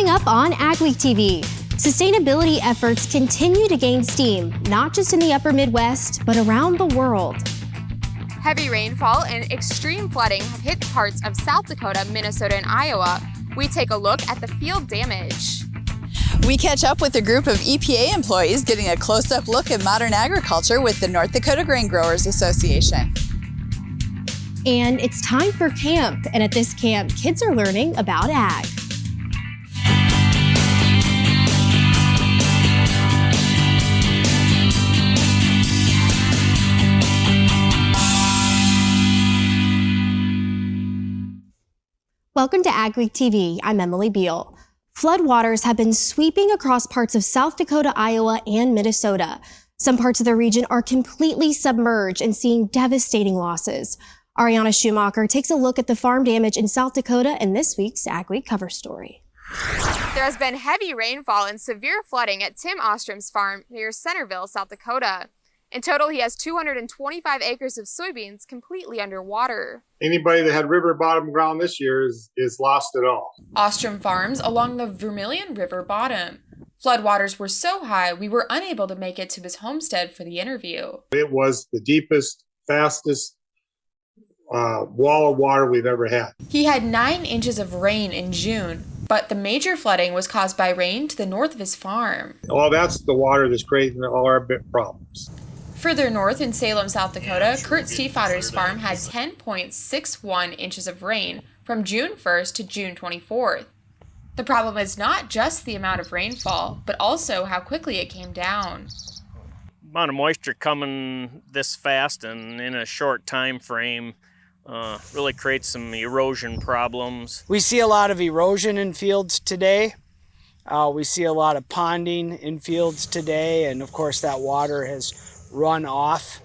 Coming up on AgweekTV, sustainability efforts continue to gain steam, not just in the upper Midwest, but around the world. Heavy rainfall and extreme flooding have hit parts of South Dakota, Minnesota, and Iowa. We take a look at the field damage. We catch up with a group of EPA employees getting a close-up look at modern agriculture with the North Dakota Grain Growers Association. And it's time for camp, and at this camp, kids are learning about ag. Welcome to AgweekTV. I'm Emily Beal. Floodwaters have been sweeping across parts of South Dakota, Iowa, and Minnesota. Some parts of the region are completely submerged and seeing devastating losses. Ariana Schumacher takes a look at the farm damage in South Dakota in this week's AgWeek cover story. There has been heavy rainfall and severe flooding at Tim Ostrom's farm near Centerville, South Dakota. In total, he has 225 acres of soybeans completely underwater. Anybody that had river bottom ground this year is lost it all. Ostrom farms along the Vermilion River bottom. Floodwaters were so high, we were unable to make it to his homestead for the interview. It was the deepest, fastest wall of water we've ever had. He had 9 inches of rain in June, but the major flooding was caused by rain to the north of his farm. Well, that's the water that's creating all our big problems. Further north in Salem, South Dakota, Kurt Stiefvater's farm had 10.61 inches of rain from June 1st to June 24th. The problem is not just the amount of rainfall, but also how quickly it came down. Amount of moisture coming this fast and in a short time frame really creates some erosion problems. We see a lot of erosion in fields today. We see a lot of ponding in fields today, and of course that water has run off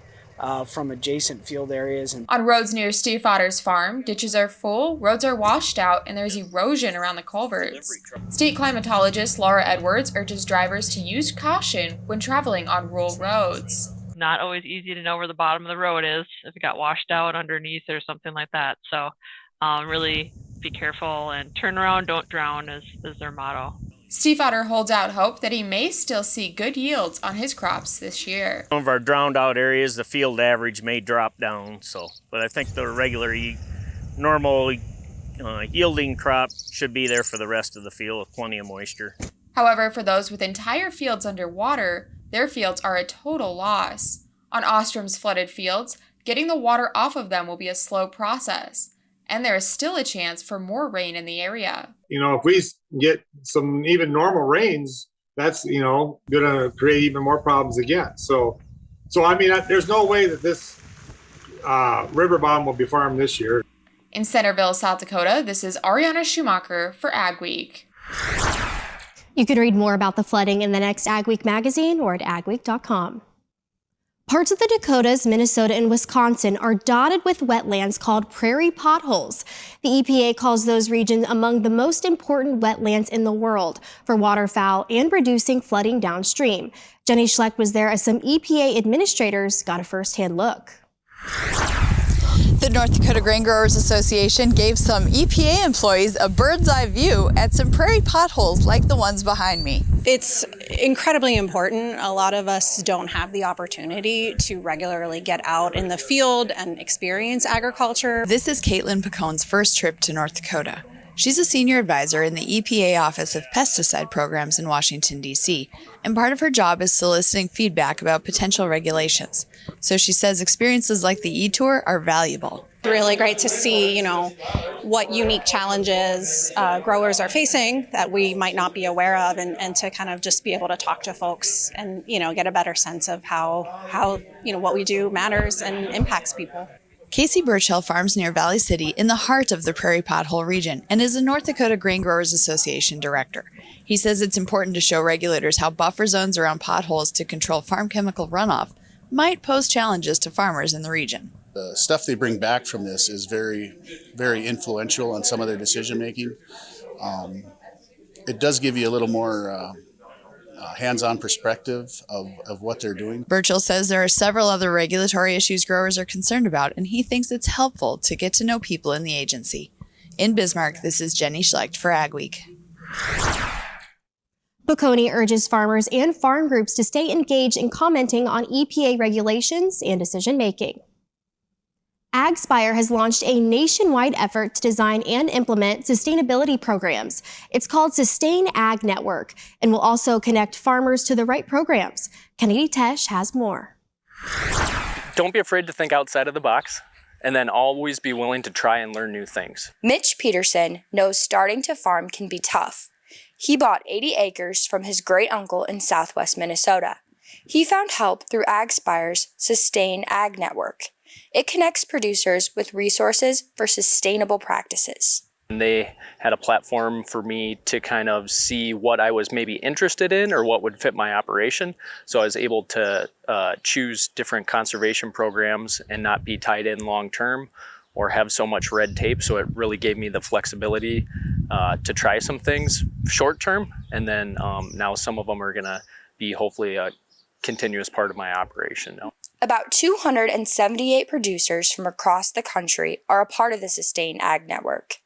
from adjacent field areas. On roads near Stiefvater's farm, ditches are full, roads are washed out, and there's erosion around the culverts. State climatologist Laura Edwards urges drivers to use caution when traveling on rural roads. Not always easy to know where the bottom of the road is if it got washed out underneath or something like that. So really be careful and turn around, don't drown is their motto. Stiefvater holds out hope that he may still see good yields on his crops this year. Some of our drowned out areas, the field average may drop down, but I think the normal yielding crop should be there for the rest of the field with plenty of moisture. However, for those with entire fields underwater, their fields are a total loss. On Ostrom's flooded fields, getting the water off of them will be a slow process, and there is still a chance for more rain in the area. If we get some even normal rains, that's, going to create even more problems again. So I mean, there's no way that this river bottom will be farmed this year. In Centerville, South Dakota, this is Ariana Schumacher for AgWeek. You can read more about the flooding in the next AgWeek magazine or at agweek.com. Parts of the Dakotas, Minnesota, and Wisconsin are dotted with wetlands called prairie potholes. The EPA calls those regions among the most important wetlands in the world for waterfowl and reducing flooding downstream. Jenny Schlecht was there as some EPA administrators got a first-hand look. The North Dakota Grain Growers Association gave some EPA employees a bird's eye view at some prairie potholes like the ones behind me. It's incredibly important. A lot of us don't have the opportunity to regularly get out in the field and experience agriculture. This is Caitlin Picone's first trip to North Dakota. She's a senior advisor in the EPA Office of Pesticide Programs in Washington, D.C., and part of her job is soliciting feedback about potential regulations. So she says experiences like the e-tour are valuable. It's really great to see, what unique challenges growers are facing that we might not be aware of, and to kind of just be able to talk to folks and, get a better sense of how what we do matters and impacts people. Casey Burchell farms near Valley City in the heart of the prairie pothole region and is a North Dakota Grain Growers Association director. He says it's important to show regulators how buffer zones around potholes to control farm chemical runoff might pose challenges to farmers in the region. The stuff they bring back from this is very, very influential on some of their decision making. It does give you a little more hands-on perspective of what they're doing. Burchell says there are several other regulatory issues growers are concerned about, and he thinks it's helpful to get to know people in the agency. In Bismarck, this is Jenny Schlecht for AgWeek. Bocconi urges farmers and farm groups to stay engaged in commenting on EPA regulations and decision-making. Agspire has launched a nationwide effort to design and implement sustainability programs. It's called Sustain Ag Network and will also connect farmers to the right programs. Kennedy Tesh has more. Don't be afraid to think outside of the box, and then always be willing to try and learn new things. Mitch Peterson knows starting to farm can be tough. He bought 80 acres from his great uncle in southwest Minnesota. He found help through Agspire's Sustain Ag Network. It connects producers with resources for sustainable practices. They had a platform for me to kind of see what I was maybe interested in or what would fit my operation. So I was able to choose different conservation programs and not be tied in long term or have so much red tape. So it really gave me the flexibility to try some things short term. And then now some of them are going to be hopefully a continuous part of my operation now. About 278 producers from across the country are a part of the Sustain Ag Network.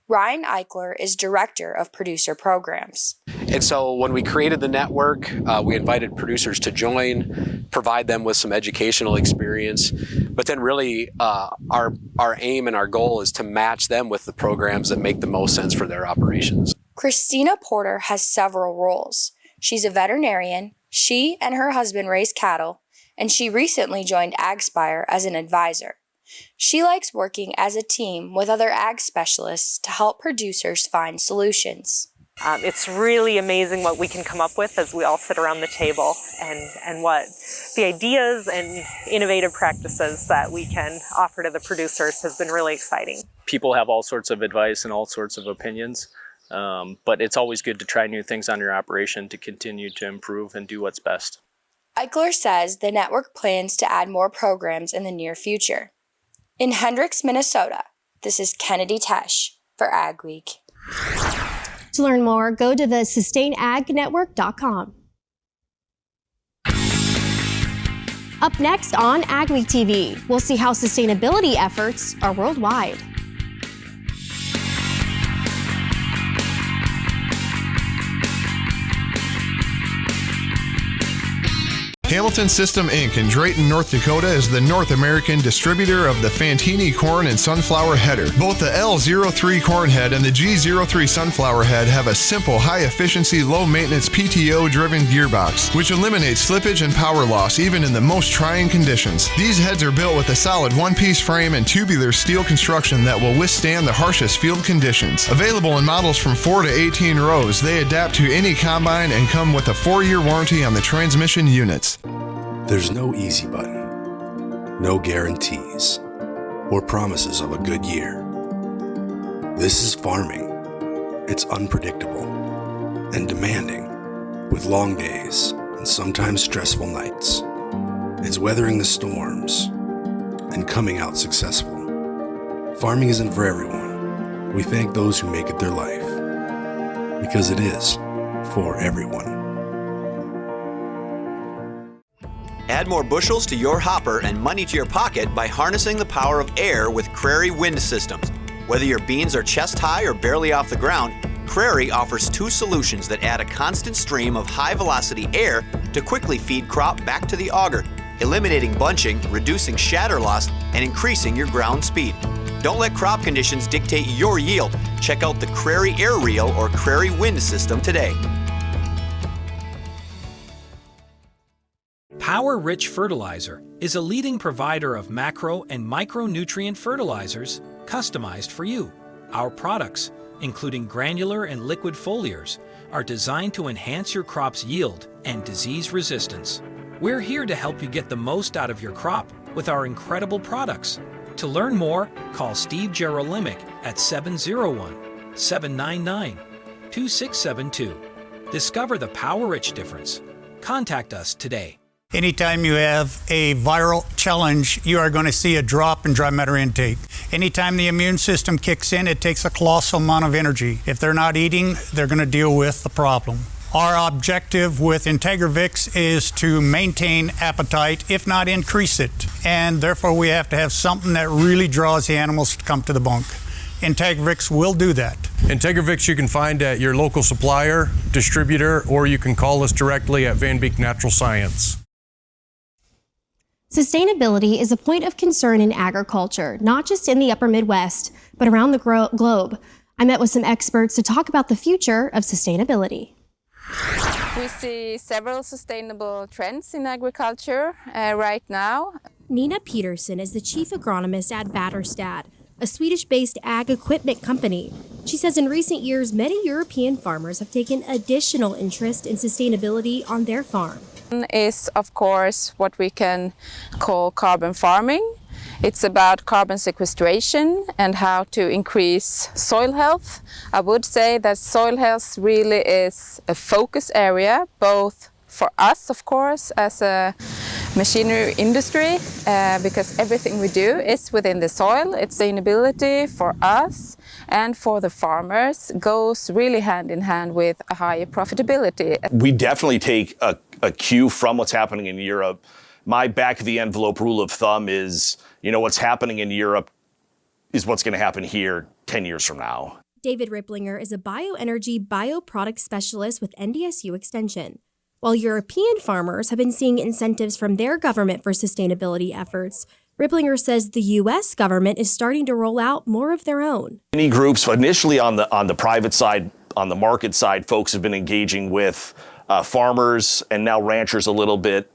Ryan Eichler is Director of Producer Programs. And so when we created the network, we invited producers to join, provide them with some educational experience, but then really our aim and our goal is to match them with the programs that make the most sense for their operations. Christina Porter has several roles. She's a veterinarian, she and her husband raise cattle, and she recently joined Agspire as an advisor. She likes working as a team with other ag specialists to help producers find solutions. It's really amazing what we can come up with as we all sit around the table and what the ideas and innovative practices that we can offer to the producers has been really exciting. People have all sorts of advice and all sorts of opinions, but it's always good to try new things on your operation to continue to improve and do what's best. Eichler says the network plans to add more programs in the near future. In Hendricks, Minnesota, this is Kennedy Tesh for AgWeek. To learn more, go to the sustainagnetwork.com. Up next on AgweekTV, we'll see how sustainability efforts are worldwide. Hamilton System Inc. in Drayton, North Dakota is the North American distributor of the Fantini corn and sunflower header. Both the L03 corn head and the G03 sunflower head have a simple, high-efficiency, low-maintenance PTO-driven gearbox, which eliminates slippage and power loss even in the most trying conditions. These heads are built with a solid one-piece frame and tubular steel construction that will withstand the harshest field conditions. Available in models from 4 to 18 rows, they adapt to any combine and come with a 4-year warranty on the transmission units. There's no easy button, no guarantees, or promises of a good year. This is farming. It's unpredictable and demanding, with long days and sometimes stressful nights. It's weathering the storms and coming out successful. Farming isn't for everyone. We thank those who make it their life, because it is for everyone. Add more bushels to your hopper and money to your pocket by harnessing the power of air with Crary Wind Systems. Whether your beans are chest high or barely off the ground, Crary offers two solutions that add a constant stream of high-velocity air to quickly feed crop back to the auger, eliminating bunching, reducing shatter loss, and increasing your ground speed. Don't let crop conditions dictate your yield. Check out the Crary Air Reel or Crary Wind System today. Power Rich Fertilizer is a leading provider of macro and micronutrient fertilizers customized for you. Our products, including granular and liquid foliars, are designed to enhance your crop's yield and disease resistance. We're here to help you get the most out of your crop with our incredible products. To learn more, call Steve Jerolimic at 701-799-2672. Discover the Power Rich difference. Contact us today. Anytime you have a viral challenge, you are going to see a drop in dry matter intake. Anytime the immune system kicks in, it takes a colossal amount of energy. If they're not eating, they're going to deal with the problem. Our objective with IntegraVix is to maintain appetite, if not increase it. And therefore, we have to have something that really draws the animals to come to the bunk. IntegraVix will do that. Integravics you can find at your local supplier, distributor, or you can call us directly at Van Beek Natural Science. Sustainability is a point of concern in agriculture, not just in the upper Midwest, but around the globe. I met with some experts to talk about the future of sustainability. We see several sustainable trends in agriculture right now. Nina Peterson is the chief agronomist at Batterstad, a Swedish-based ag equipment company. She says in recent years, many European farmers have taken additional interest in sustainability on their farm. Is, of course, what we can call carbon farming. It's about carbon sequestration and how to increase soil health. I would say that soil health really is a focus area, both for us, of course, as a machinery industry, because everything we do is within the soil. It's sustainability for us and for the farmers goes really hand in hand with a higher profitability. We definitely take a cue from what's happening in Europe. My back of the envelope rule of thumb is, what's happening in Europe is what's going to happen here 10 years from now. David Ripplinger is a bioenergy bioproduct specialist with NDSU Extension. While European farmers have been seeing incentives from their government for sustainability efforts, Ripplinger says the U.S. government is starting to roll out more of their own. Many groups, initially on the private side, on the market side, folks have been engaging with farmers and now ranchers a little bit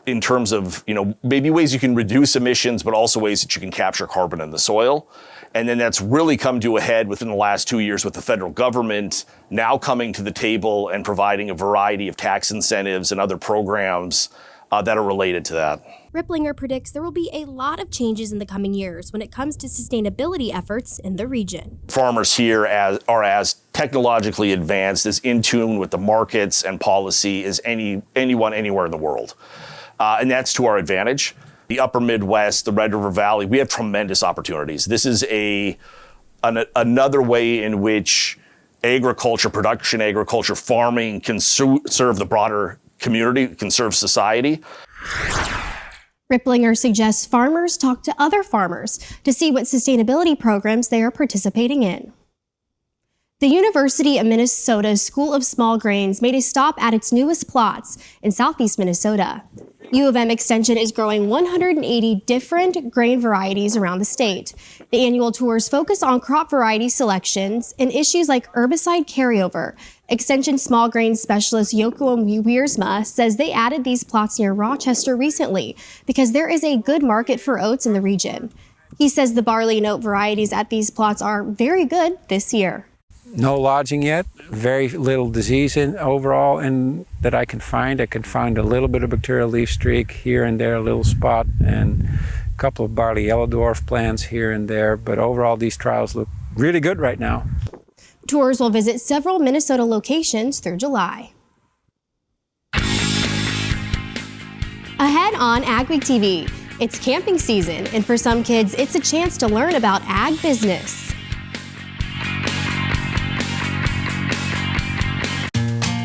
in terms of, maybe ways you can reduce emissions, but also ways that you can capture carbon in the soil. And then that's really come to a head within the last 2 years with the federal government now coming to the table and providing a variety of tax incentives and other programs that are related to that. Ripplinger predicts there will be a lot of changes in the coming years when it comes to sustainability efforts in the region. Farmers here are as technologically advanced, as in tune with the markets and policy as anyone anywhere in the world. And that's to our advantage. The upper Midwest, the Red River Valley, we have tremendous opportunities. This is another way in which production agriculture, farming can serve the broader community, can serve society. Ripplinger suggests farmers talk to other farmers to see what sustainability programs they are participating in. The University of Minnesota's School of Small Grains made a stop at its newest plots in southeast Minnesota. U of M Extension is growing 180 different grain varieties around the state. The annual tours focus on crop variety selections and issues like herbicide carryover. Extension small grain specialist Joachim Wiersma says they added these plots near Rochester recently because there is a good market for oats in the region. He says the barley and oat varieties at these plots are very good this year. No lodging yet, very little disease overall and that I can find. I can find a little bit of bacterial leaf streak here and there, a little spot, and a couple of barley yellow dwarf plants here and there. But overall, these trials look really good right now. Tours will visit several Minnesota locations through July. Ahead on AgweekTV, it's camping season, and for some kids, it's a chance to learn about ag business.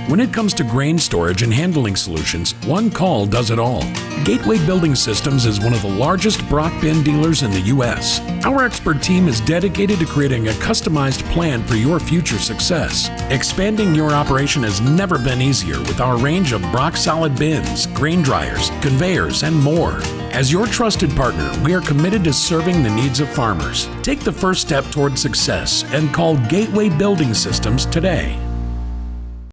When it comes to grain storage and handling solutions, one call does it all. Gateway Building Systems is one of the largest Brock bin dealers in the U.S. Our expert team is dedicated to creating a customized plan for your future success. Expanding your operation has never been easier with our range of Brock solid bins, grain dryers, conveyors, and more. As your trusted partner, we are committed to serving the needs of farmers. Take the first step toward success and call Gateway Building Systems today.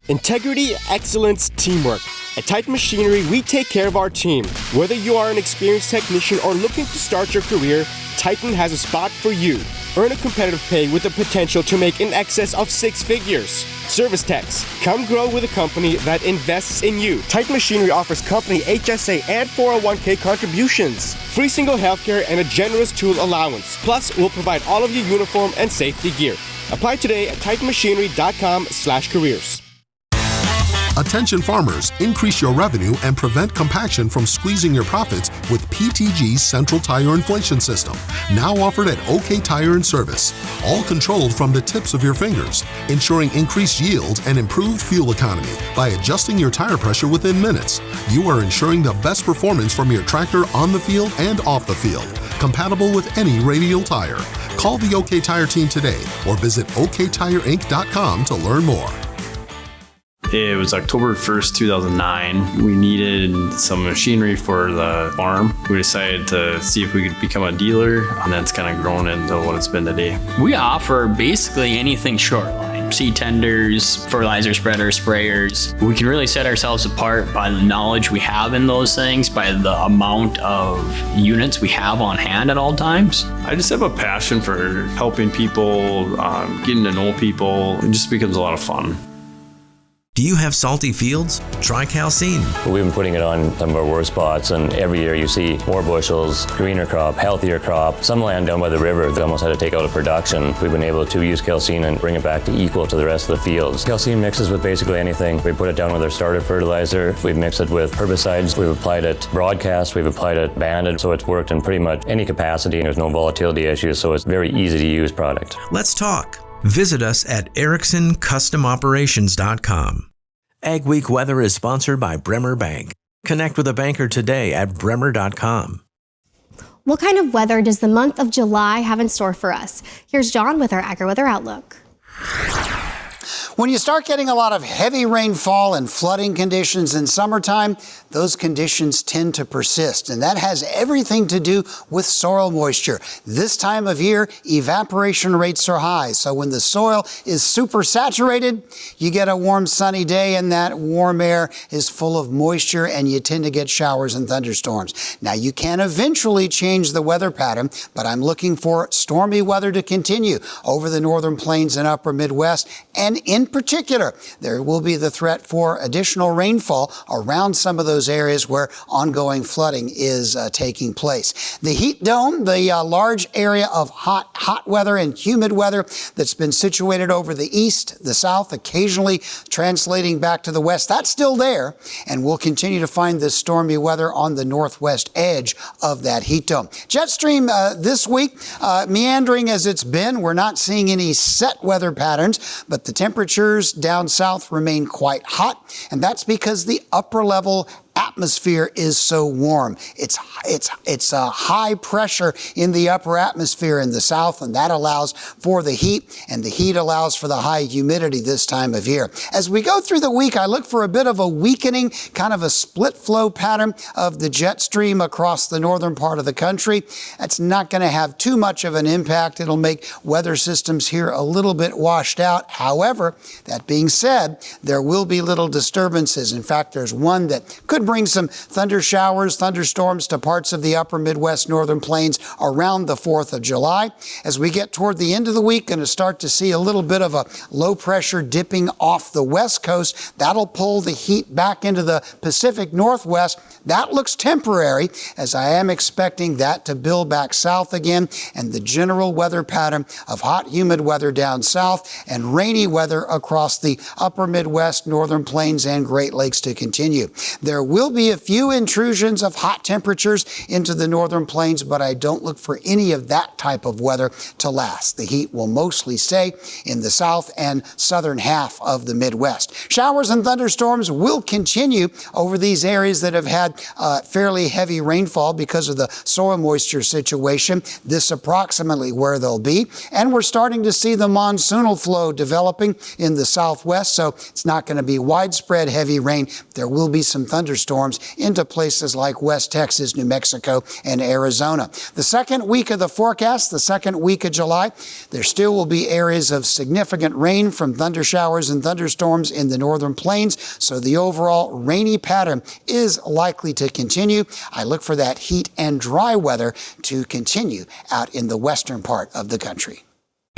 Integrity, excellence, teamwork. At Titan Machinery, we take care of our team. Whether you are an experienced technician or looking to start your career, Titan has a spot for you. Earn a competitive pay with the potential to make in excess of 6 figures. Service techs, come grow with a company that invests in you. Titan Machinery offers company HSA and 401k contributions, free single healthcare, and a generous tool allowance. Plus, we'll provide all of your uniform and safety gear. Apply today at titanmachinery.com/careers. Attention farmers, increase your revenue and prevent compaction from squeezing your profits with PTG's Central Tire Inflation System, now offered at OK Tire and Service. All controlled from the tips of your fingers, ensuring increased yield and improved fuel economy by adjusting your tire pressure within minutes. You are ensuring the best performance from your tractor on the field and off the field, compatible with any radial tire. Call the OK Tire team today or visit oktireinc.com to learn more. It was October 1st, 2009. We needed some machinery for the farm. We decided to see if we could become a dealer, and that's kind of grown into what it's been today. We offer basically anything short line. Seed tenders, fertilizer spreaders, sprayers. We can really set ourselves apart by the knowledge we have in those things, by the amount of units we have on hand at all times. I just have a passion for helping people, getting to know people. It just becomes a lot of fun. Do you have salty fields? Try calcine. We've been putting it on some of our worst spots, and every year you see more bushels, greener crop, healthier crop. Some land down by the river, they almost had to take out of production. We've been able to use calcine and bring it back to equal to the rest of the fields. Calcine mixes with basically anything. We put it down with our starter fertilizer. We've mixed it with herbicides. We've applied it broadcast. We've applied it banded. So it's worked in pretty much any capacity, and there's no volatility issues, so it's a very easy to use product. Let's talk. Visit us at EricksonCustomOperations.com. AgWeek Weather is sponsored by Bremer Bank. Connect with a banker today at Bremer.com. What kind of weather does the month of July have in store for us? Here's John with our AgriWeather Outlook. When you start getting a lot of heavy rainfall and flooding conditions in summertime, those conditions tend to persist, and that has everything to do with soil moisture. This time of year, evaporation rates are high, so when the soil is super saturated, you get a warm, sunny day, and that warm air is full of moisture, and you tend to get showers and thunderstorms. Now, you can eventually change the weather pattern, but I'm looking for stormy weather to continue over the northern plains and upper Midwest, and in particular, there will be the threat for additional rainfall around some of those areas where ongoing flooding is taking place. The heat dome, the large area of hot weather and humid weather that's been situated over the east, the south, occasionally translating back to the west, that's still there, and we'll continue to find this stormy weather on the northwest edge of that heat dome. Jet stream this week, meandering as it's been. We're not seeing any set weather patterns, but the temperatures down south remain quite hot, and that's because the upper level atmosphere is so warm. It's a high pressure in the upper atmosphere in the south, and that allows for the heat, and the heat allows for the high humidity this time of year. As we go through the week, I look for a bit of a weakening, kind of a split flow pattern of the jet stream across the northern part of the country. That's not going to have too much of an impact. It'll make weather systems here a little bit washed out. However, that being said, there will be little disturbances. In fact, there's one that could bring some thunder showers, thunderstorms to parts of the upper Midwest northern plains around the 4th of July. As we get toward the end of the week, going to start to see a little bit of a low pressure dipping off the west coast. That'll pull the heat back into the Pacific Northwest. That looks temporary, as I am expecting that to build back south again, and the general weather pattern of hot, humid weather down south and rainy weather across the upper Midwest, northern plains, and Great Lakes to continue. There will be a few intrusions of hot temperatures into the northern plains, but I don't look for any of that type of weather to last. The heat will mostly stay in the south and southern half of the Midwest. Showers and thunderstorms will continue over these areas that have had fairly heavy rainfall because of the soil moisture situation. This approximately where they'll be. And we're starting to see the monsoonal flow developing in the southwest, so it's not going to be widespread heavy rain. There will be some thunderstorms into places like West Texas, New Mexico, and Arizona. The second week of the forecast, the second week of July, there still will be areas of significant rain from thunder showers and thunderstorms in the northern plains, so the overall rainy pattern is likely to continue. I look for that heat and dry weather to continue out in the western part of the country.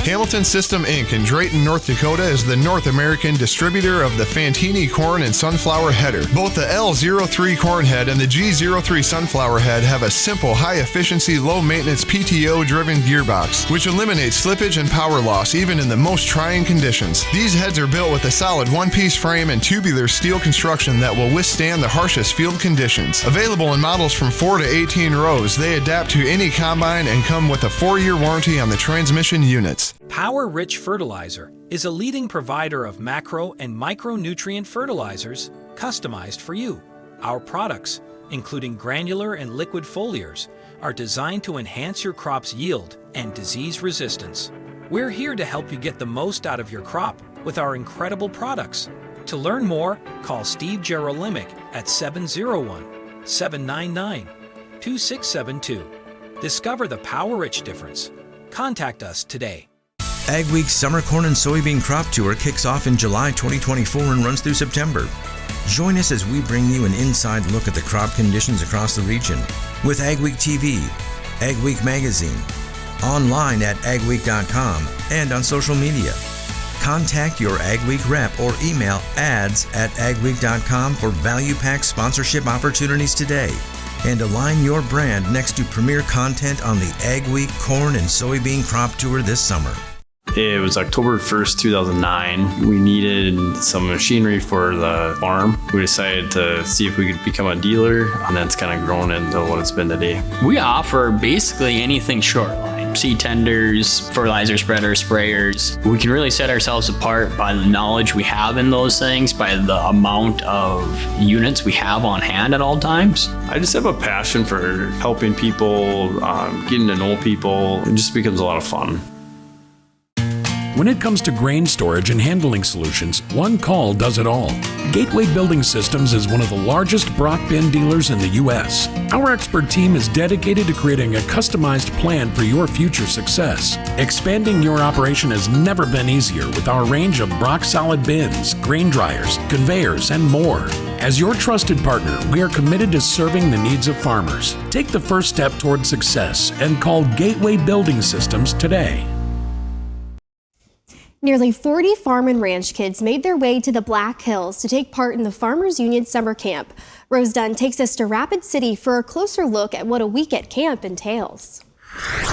Hamilton System Inc. in Drayton, North Dakota is the North American distributor of the Fantini corn and sunflower header. Both the L03 corn head and the G03 sunflower head have a simple, high-efficiency, low-maintenance PTO-driven gearbox, which eliminates slippage and power loss even in the most trying conditions. These heads are built with a solid one-piece frame and tubular steel construction that will withstand the harshest field conditions. Available in models from 4 to 18 rows, they adapt to any combine and come with a 4-year warranty on the transmission units. Power Rich Fertilizer is a leading provider of macro and micronutrient fertilizers customized for you. Our products, including granular and liquid foliars, are designed to enhance your crop's yield and disease resistance. We're here to help you get the most out of your crop with our incredible products. To learn more, call Steve Jerolimic at 701-799-2672. Discover the Power Rich difference. Contact us today. AgWeek's Summer Corn and Soybean Crop Tour kicks off in July 2024 and runs through September. Join us as we bring you an inside look at the crop conditions across the region with AgweekTV, AgWeek Magazine, online at AgWeek.com, and on social media. Contact your AgWeek rep or email ads@agweek.com for value-packed sponsorship opportunities today. And align your brand next to premier content on the AgWeek Corn and Soybean Crop Tour this summer. It was October 1st, 2009. We needed some machinery for the farm. We decided to see if we could become a dealer, and that's kind of grown into what it's been today. We offer basically anything short line. Seed tenders, fertilizer spreaders, sprayers. We can really set ourselves apart by the knowledge we have in those things, by the amount of units we have on hand at all times. I just have a passion for helping people, getting to know people. It just becomes a lot of fun. When it comes to grain storage and handling solutions, one call does it all. Gateway Building Systems is one of the largest Brock bin dealers in the U.S. Our expert team is dedicated to creating a customized plan for your future success. Expanding your operation has never been easier with our range of Brock solid bins, grain dryers, conveyors, and more. As your trusted partner, we are committed to serving the needs of farmers. Take the first step toward success and call Gateway Building Systems today. Nearly 40 farm and ranch kids made their way to the Black Hills to take part in the Farmers Union Summer Camp. Rose Dunn takes us to Rapid City for a closer look at what a week at camp entails.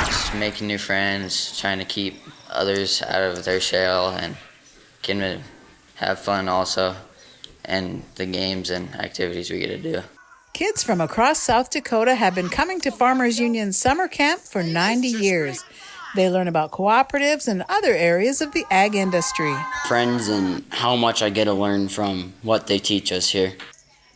Just making new friends, trying to keep others out of their shell, and getting to have fun also, and the games and activities we get to do. Kids from across South Dakota have been coming to Farmers Union Summer Camp for 90 years. They learn about cooperatives and other areas of the ag industry. Friends and how much I get to learn from what they teach us here.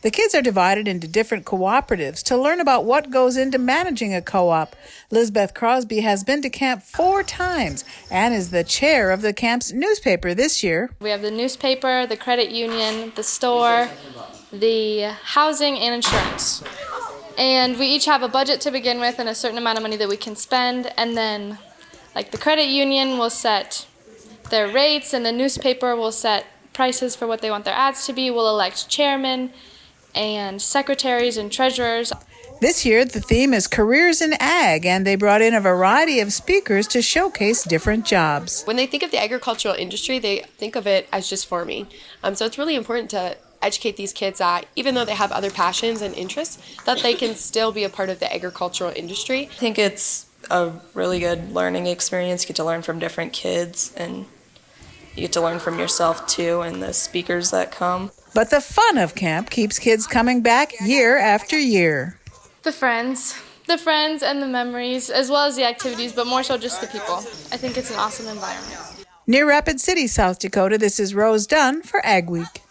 The kids are divided into different cooperatives to learn about what goes into managing a co-op. Lizbeth Crosby has been to camp 4 times and is the chair of the camp's newspaper this year. We have the newspaper, the credit union, the store, the housing, and insurance. And we each have a budget to begin with and a certain amount of money that we can spend, and then like the credit union will set their rates, and the newspaper will set prices for what they want their ads to be. We'll elect chairmen and secretaries and treasurers. This year, the theme is Careers in Ag, and they brought in a variety of speakers to showcase different jobs. When they think of the agricultural industry, they think of it as just farming. So it's really important to educate these kids that even though they have other passions and interests, that they can still be a part of the agricultural industry. I think it's a really good learning experience. You get to learn from different kids, and you get to learn from yourself too, and the speakers that come. But the fun of camp keeps kids coming back year after year. The friends and the memories, as well as the activities, but more so just the people. I think it's an awesome environment. Near Rapid City, South Dakota, this is Rose Dunn for AgWeek.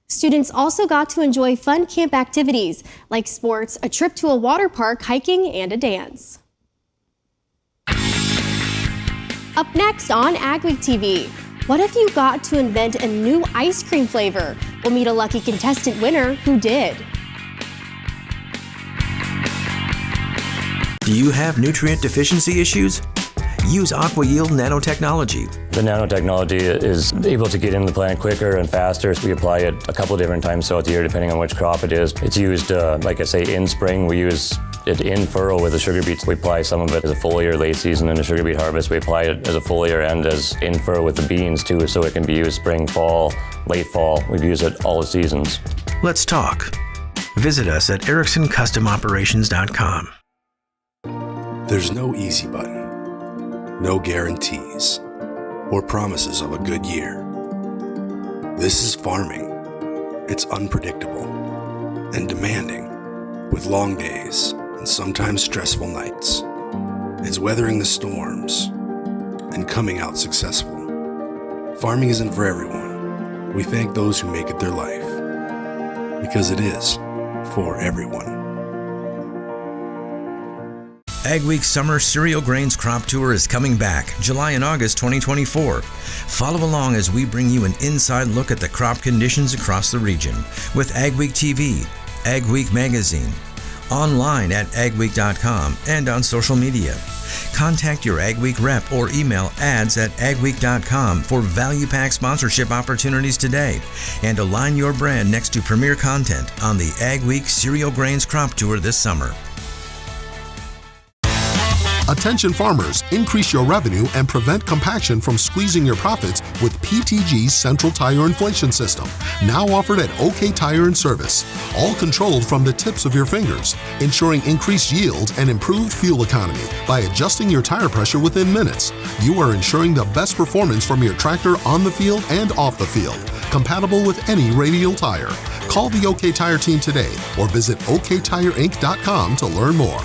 Students also got to enjoy fun camp activities like sports, a trip to a water park, hiking, and a dance. Up next on AgweekTV, what if you got to invent a new ice cream flavor? We'll meet a lucky contestant winner who did. Do you have nutrient deficiency issues? Use AquaYield nanotechnology. The nanotechnology is able to get in the plant quicker and faster. We apply it a couple different times throughout the year depending on which crop it is. It's used, like I say, in spring. We use it in furrow with the sugar beets. We apply some of it as a foliar late season in the sugar beet harvest. We apply it as a foliar and as in furrow with the beans too, so it can be used spring, fall, late fall. We've used it all the seasons. Let's talk. Visit us at EricksonCustomOperations.com. There's no easy button, no guarantees, or promises of a good year. This is farming. It's unpredictable and demanding, with long days and sometimes stressful nights. It's weathering the storms and coming out successful. Farming isn't for everyone. We thank those who make it their life, because it is for everyone. AgWeek Summer Cereal Grains Crop Tour is coming back July and August 2024. Follow along as we bring you an inside look at the crop conditions across the region with AgweekTV, AgWeek Magazine, online at agweek.com, and on social media. Contact your AgWeek rep or email ads@agweek.com for value pack sponsorship opportunities today, and align your brand next to premier content on the AgWeek Cereal Grains Crop Tour this summer. Attention farmers, increase your revenue and prevent compaction from squeezing your profits with PTG's Central Tire Inflation System, now offered at OK Tire and Service. All controlled from the tips of your fingers, ensuring increased yield and improved fuel economy by adjusting your tire pressure within minutes. You are ensuring the best performance from your tractor on the field and off the field, compatible with any radial tire. Call the OK Tire team today or visit oktireinc.com to learn more.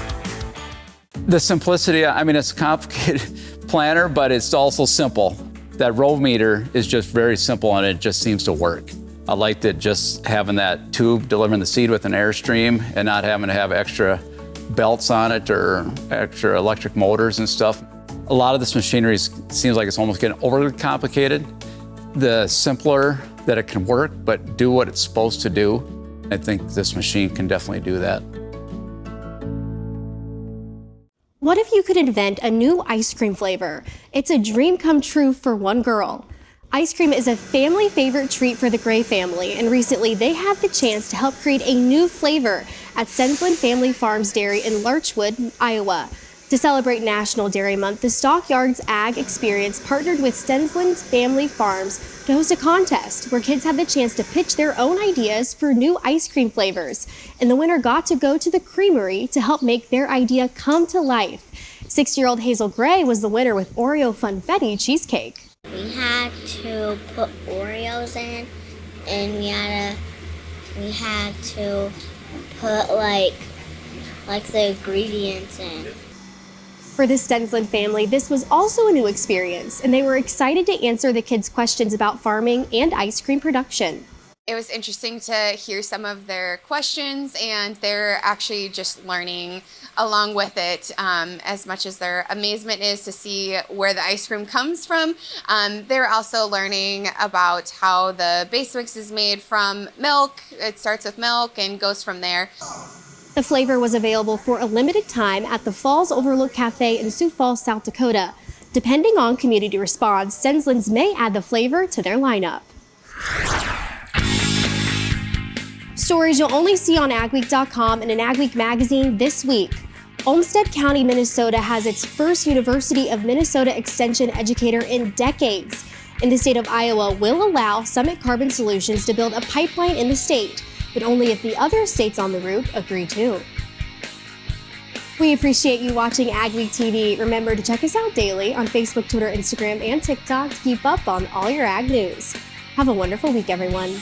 The simplicity, I mean, it's a complicated planter, but it's also simple. That row meter is just very simple and it just seems to work. I liked it just having that tube delivering the seed with an airstream and not having to have extra belts on it or extra electric motors and stuff. A lot of this machinery seems like it's almost getting overly complicated. The simpler that it can work, but do what it's supposed to do, I think this machine can definitely do that. What if you could invent a new ice cream flavor? It's a dream come true for one girl. Ice cream is a family favorite treat for the Gray family, and recently they had the chance to help create a new flavor at Stensland Family Farms Dairy in Larchwood, Iowa. To celebrate National Dairy Month, the Stockyards Ag Experience partnered with Stensland Family Farms to host a contest where kids had the chance to pitch their own ideas for new ice cream flavors. And the winner got to go to the creamery to help make their idea come to life. 6-year-old Hazel Gray was the winner with Oreo Funfetti cheesecake. We had to put Oreos in, and we had to put like the ingredients in. For the Stensland family, this was also a new experience, and they were excited to answer the kids' questions about farming and ice cream production. It was interesting to hear some of their questions, and they're actually just learning along with it. As much as their amazement is to see where the ice cream comes from, they're also learning about how the base mix is made from milk. It starts with milk and goes from there. The flavor was available for a limited time at the Falls Overlook Cafe in Sioux Falls, South Dakota. Depending on community response, Stenslands may add the flavor to their lineup. Stories you'll only see on AgWeek.com and in AgWeek magazine this week. Olmsted County, Minnesota has its first University of Minnesota Extension educator in decades. And the state of Iowa will allow Summit Carbon Solutions to build a pipeline in the state, but only if the other states on the route agree too. We appreciate you watching AgWeek TV. Remember to check us out daily on Facebook, Twitter, Instagram, and TikTok to keep up on all your ag news. Have a wonderful week, everyone.